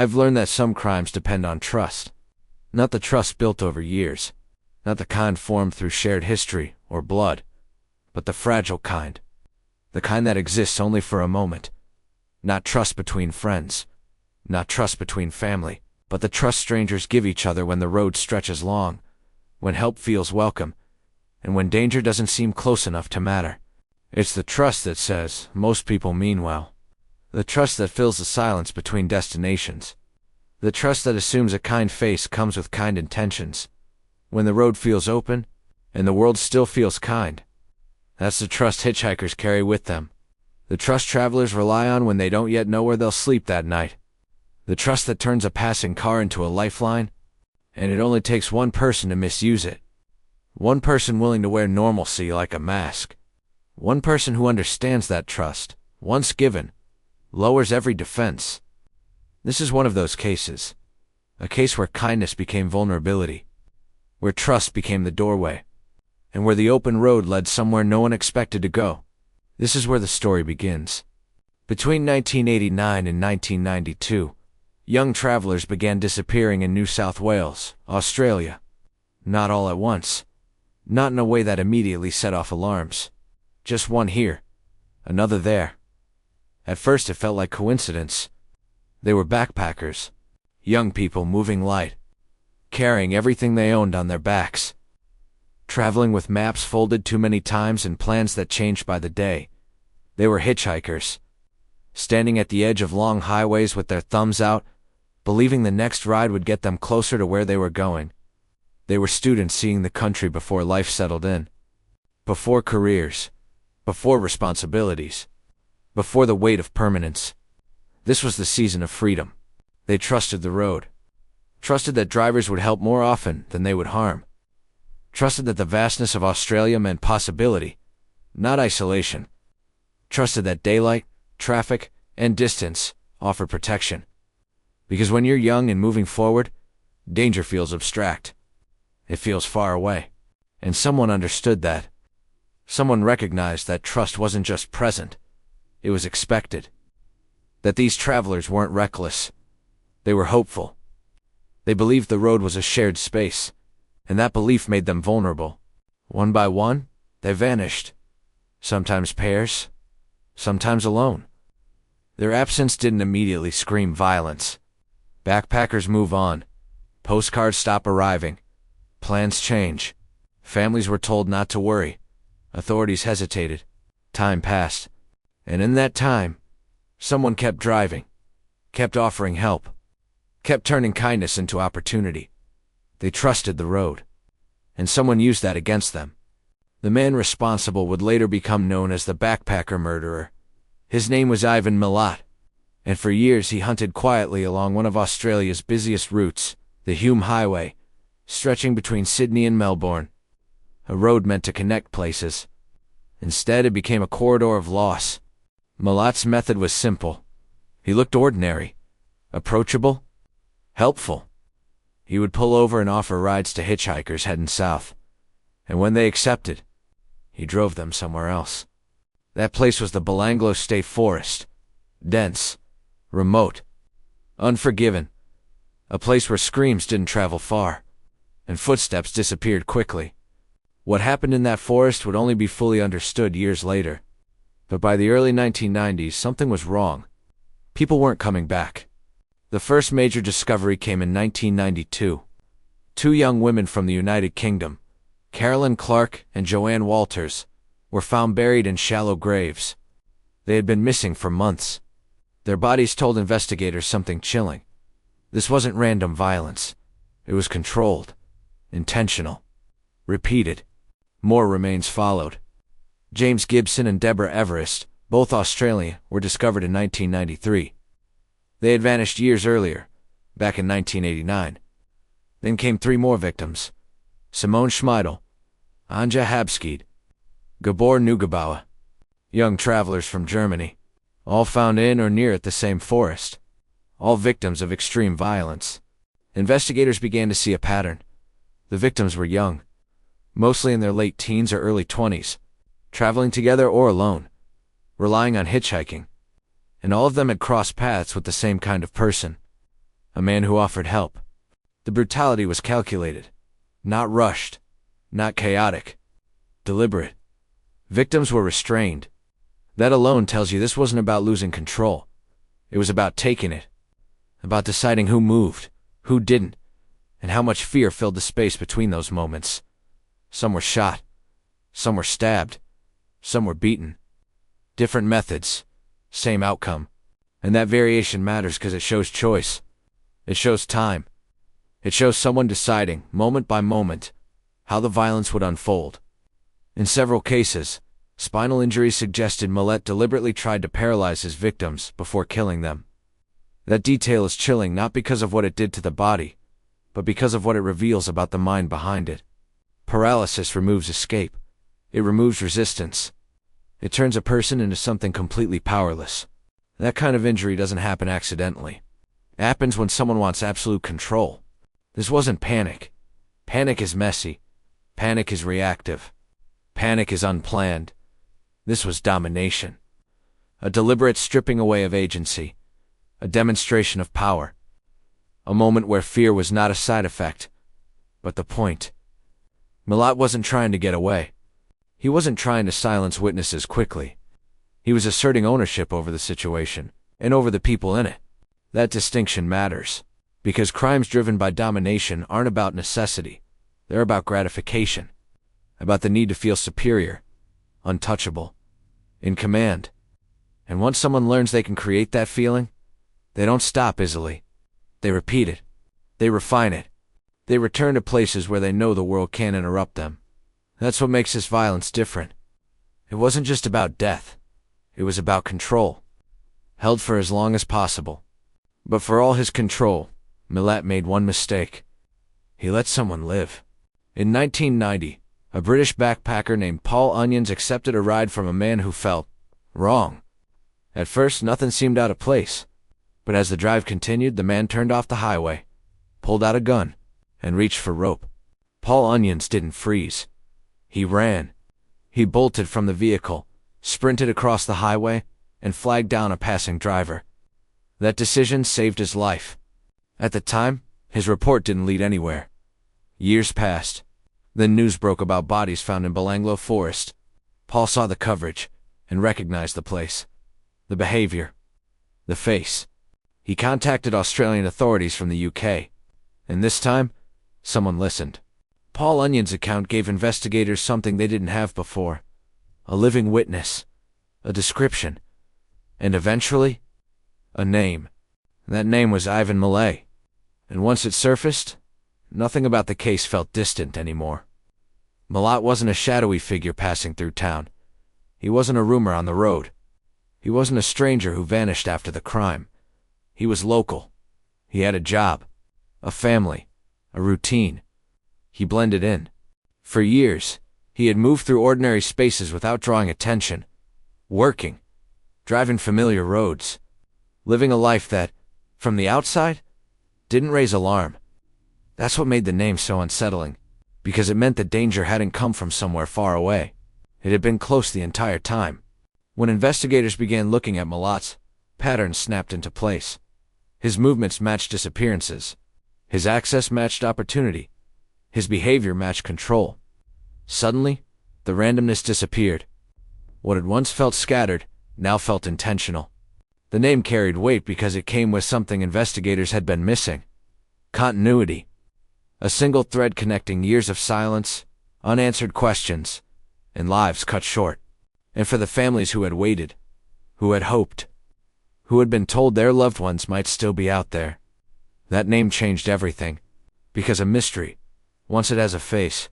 I've learned that some crimes depend on trust. Not the trust built over years, not the kind formed through shared history or blood, but the fragile kind. The kind that exists only for a moment. Not trust between friends, not trust between family, but the trust strangers give each other when the road stretches long, when help feels welcome, and when danger doesn't seem close enough to matter. It's the trust that says, most people mean well. The trust that fills the silence between destinations. The trust that assumes a kind face comes with kind intentions. When the road feels open, and the world still feels kind. That's the trust hitchhikers carry with them. The trust travelers rely on when they don't yet know where they'll sleep that night. The trust that turns a passing car into a lifeline, and it only takes one person to misuse it. One person willing to wear normalcy like a mask. One person who understands that trust, once given, lowers every defense. This is one of those cases. A case where kindness became vulnerability, where trust became the doorway, and where the open road led somewhere no one expected to go. This is where the story begins. Between 1989 and 1992, young travelers began disappearing in New South Wales, Australia. Not all at once. Not in a way that immediately set off alarms. Just one here, another there. At first it felt like coincidence. They were backpackers, young people moving light, carrying everything they owned on their backs, traveling with maps folded too many times and plans that changed by the day. They were hitchhikers, standing at the edge of long highways with their thumbs out, believing the next ride would get them closer to where they were going. They were students seeing the country before life settled in, before careers, before responsibilities, before the weight of permanence. This was the season of freedom. They trusted the road. Trusted that drivers would help more often than they would harm. Trusted that the vastness of Australia meant possibility, not isolation. Trusted that daylight, traffic, and distance offered protection. Because when you're young and moving forward, danger feels abstract. It feels far away. And someone understood that. Someone recognized that trust wasn't just present, it was expected. That these travelers weren't reckless. They were hopeful. They believed the road was a shared space, and that belief made them vulnerable. One by one, they vanished. Sometimes pairs, sometimes alone. Their absence didn't immediately scream violence. Backpackers move on. Postcards stop arriving. Plans change. Families were told not to worry. Authorities hesitated. Time passed. And in that time, someone kept driving, kept offering help, kept turning kindness into opportunity. They trusted the road, and someone used that against them. The man responsible would later become known as the backpacker murderer. His name was Ivan Milat, and for years he hunted quietly along one of Australia's busiest routes, the Hume Highway, stretching between Sydney and Melbourne. A road meant to connect places. Instead, it became a corridor of loss. Milat's method was simple. He looked ordinary, approachable, helpful. He would pull over and offer rides to hitchhikers heading south. And when they accepted, he drove them somewhere else. That place was the Belanglo State Forest. Dense, remote, unforgiving. A place where screams didn't travel far, and footsteps disappeared quickly. What happened in that forest would only be fully understood years later. But by the early 1990s, something was wrong. People weren't coming back. The first major discovery came in 1992. Two young women from the United Kingdom, Carolyn Clark and Joanne Walters, were found buried in shallow graves. They had been missing for months. Their bodies told investigators something chilling. This wasn't random violence. It was controlled, intentional, repeated. More remains followed. James Gibson and Deborah Everest, both Australian, were discovered in 1993. They had vanished years earlier, back in 1989. Then came three more victims: Simone Schmeidel, Anja Habskeed, Gabor Nugebauer, young travelers from Germany, all found in or near at the same forest, all victims of extreme violence. Investigators began to see a pattern. The victims were young, mostly in their late teens or early 20s, traveling together or alone, relying on hitchhiking. And all of them had crossed paths with the same kind of person. a man who offered help. The brutality was calculated, not rushed, not chaotic, deliberate. Victims were restrained. That alone tells you this wasn't about losing control. It was about taking it, about deciding who moved, who didn't, and how much fear filled the space between those moments. Some were shot, some were stabbed, some were beaten. Different methods, same outcome. And that variation matters because it shows choice. It shows time. It shows someone deciding, moment by moment, how the violence would unfold. In several cases, spinal injuries suggested Milat deliberately tried to paralyze his victims before killing them. That detail is chilling not because of what it did to the body, but because of what it reveals about the mind behind it. Paralysis removes escape. It removes resistance. It turns a person into something completely powerless. That kind of injury doesn't happen accidentally. It happens when someone wants absolute control. This wasn't panic. Panic is messy. Panic is reactive. Panic is unplanned. This was domination. A deliberate stripping away of agency. A demonstration of power. A moment where fear was not a side effect, but the point. Milat wasn't trying to get away. He wasn't trying to silence witnesses quickly. He was asserting ownership over the situation, and over the people in it. That distinction matters, because crimes driven by domination aren't about necessity. They're about gratification, about the need to feel superior, untouchable, in command. And once someone learns they can create that feeling, they don't stop easily. They repeat it. They refine it. They return to places where they know the world can't interrupt them. That's what makes this violence different. It wasn't just about death. It was about control, held for as long as possible. But for all his control, Milat made one mistake. He let someone live. In 1990, a British backpacker named Paul Onions accepted a ride from a man who felt wrong. At first, nothing seemed out of place. But as the drive continued, the man turned off the highway, pulled out a gun, and reached for rope. Paul Onions didn't freeze. He ran. He bolted from the vehicle, sprinted across the highway, and flagged down a passing driver. That decision saved his life. At the time, his report didn't lead anywhere. Years passed. Then news broke about bodies found in Belanglo Forest. Paul saw the coverage and recognized the place, the behavior, the face. He contacted Australian authorities from the UK, and this time, someone listened. Paul Onion's account gave investigators something they didn't have before: a living witness, a description, and eventually, a name. That name was Ivan Milat. And once it surfaced, nothing about the case felt distant anymore. Milat wasn't a shadowy figure passing through town. He wasn't a rumor on the road. He wasn't a stranger who vanished after the crime. He was local. He had a job, a family, a routine. He blended in. For years, he had moved through ordinary spaces without drawing attention, working, driving familiar roads, living a life that, from the outside, didn't raise alarm. That's what made the name so unsettling, because it meant the danger hadn't come from somewhere far away. It had been close the entire time. When investigators began looking at Milat's, patterns snapped into place. His movements matched disappearances. His access matched opportunity. His behavior matched control. Suddenly, the randomness disappeared. What had once felt scattered now felt intentional. The name carried weight because it came with something investigators had been missing: continuity. A single thread connecting years of silence, unanswered questions, and lives cut short. And for the families who had waited, who had hoped, who had been told their loved ones might still be out there, that name changed everything. Because a mystery, once it has a face,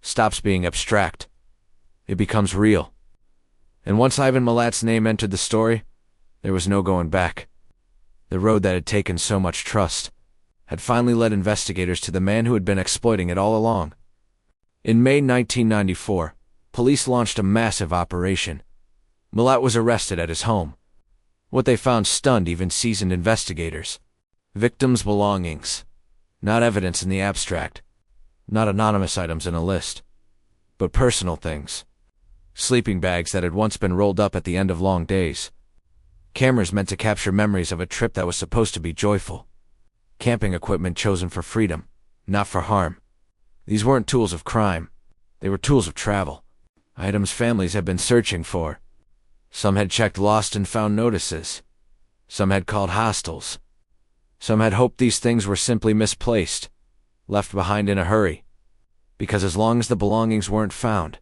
stops being abstract. It becomes real. And once Ivan Milat's name entered the story, there was no going back. The road that had taken so much trust had finally led investigators to the man who had been exploiting it all along. In May 1994, police launched a massive operation. Milat was arrested at his home. What they found stunned even seasoned investigators. Victims' belongings. Not evidence in the abstract. Not anonymous items in a list. But personal things. Sleeping bags that had once been rolled up at the end of long days. Cameras meant to capture memories of a trip that was supposed to be joyful. camping equipment chosen for freedom, not for harm. These weren't tools of crime. They were tools of travel. Items families had been searching for. Some had checked lost and found notices. Some had called hostiles. Some had hoped these things were simply misplaced, left behind in a hurry. Because as long as the belongings weren't found,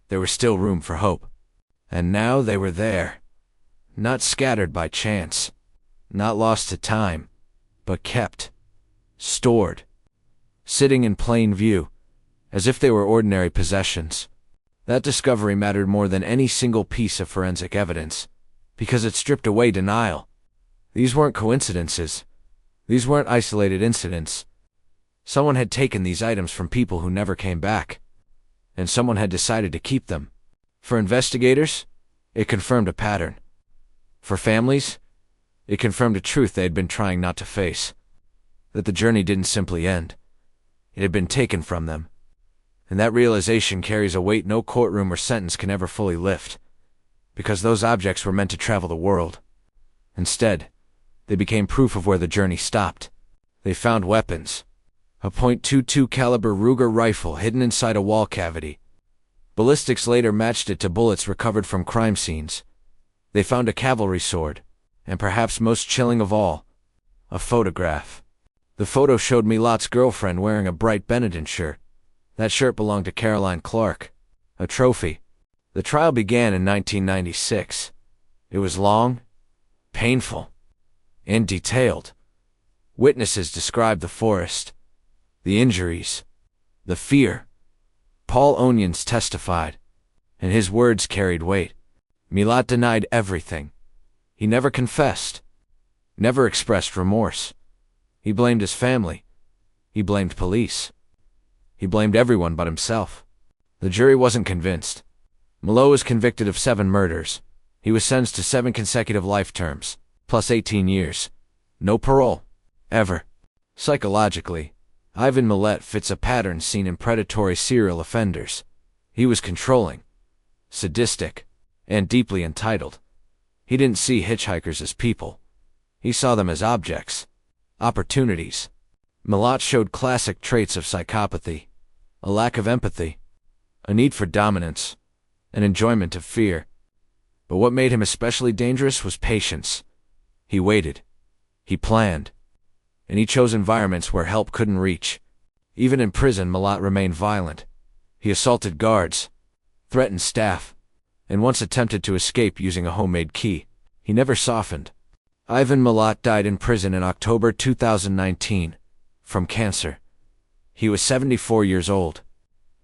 there was still room for hope. And now they were there. Not scattered by chance. Not lost to time. But kept. Stored. Sitting in plain view, as if they were ordinary possessions. That discovery mattered more than any single piece of forensic evidence, because it stripped away denial. These weren't coincidences. These weren't isolated incidents. Someone had taken these items from people who never came back, and someone had decided to keep them. For investigators, it confirmed a pattern. For families, it confirmed a truth they had been trying not to face. That the journey didn't simply end. It had been taken from them. And that realization carries a weight no courtroom or sentence can ever fully lift, because those objects were meant to travel the world. Instead, they became proof of where the journey stopped. They found weapons. A .22 caliber Ruger rifle hidden inside a wall cavity. Ballistics later matched it to bullets recovered from crime scenes. They found a cavalry sword, and perhaps most chilling of all, a photograph. The photo showed Milat's girlfriend wearing a bright Benetton shirt. That shirt belonged to Caroline Clark, a trophy. The trial began in 1996. It was long, painful, and detailed. Witnesses described the forest, the injuries, the fear. Paul Onions testified, and his words carried weight. Milat denied everything. He never confessed, never expressed remorse. He blamed his family. He blamed police. He blamed everyone but himself. The jury wasn't convinced. Milat was convicted of 7 murders. He was sentenced to 7 consecutive life terms, plus 18 years. No parole. Ever. Psychologically, Ivan Milat fits a pattern seen in predatory serial offenders. He was controlling, sadistic, and deeply entitled. He didn't see hitchhikers as people. He saw them as objects. Opportunities. Milat showed classic traits of psychopathy, a lack of empathy, a need for dominance, an enjoyment of fear. But what made him especially dangerous was patience. He waited. He planned. And he chose environments where help couldn't reach. Even in prison, Milat remained violent. He assaulted guards, threatened staff, and once attempted to escape using a homemade key. He never softened. Ivan Milat died in prison in October 2019, from cancer. He was 74 years old.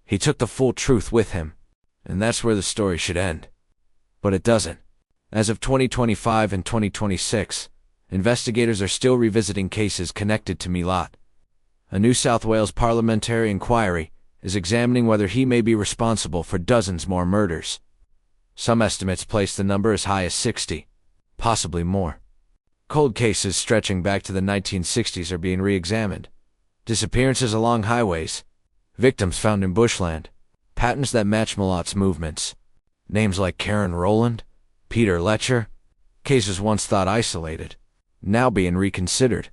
He took the full truth with him, and that's where the story should end. But it doesn't. As of 2025 and 2026, investigators are still revisiting cases connected to Milat. A New South Wales parliamentary inquiry is examining whether he may be responsible for dozens more murders. Some estimates place the number as high as 60, possibly more. Cold cases stretching back to the 1960s are being re-examined. Disappearances along highways, victims found in bushland, patterns that match Milat's movements. Names like Karen Rowland, Peter Letcher, cases once thought isolated, now being reconsidered.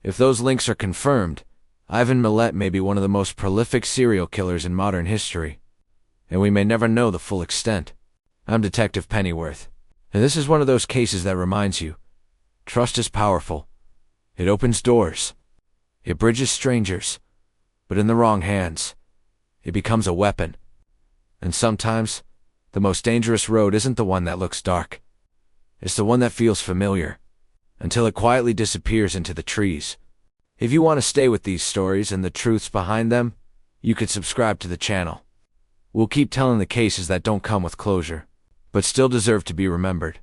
If those links are confirmed, Ivan Milat may be one of the most prolific serial killers in modern history, and we may never know the full extent. I'm Detective Pennyworth, and this is one of those cases that reminds you, trust is powerful. It opens doors. It bridges strangers, but in the wrong hands, it becomes a weapon. And sometimes, the most dangerous road isn't the one that looks dark. It's the one that feels familiar, until it quietly disappears into the trees. If you want to stay with these stories and the truths behind them, you could subscribe to the channel. We'll keep telling the cases that don't come with closure, but still deserve to be remembered.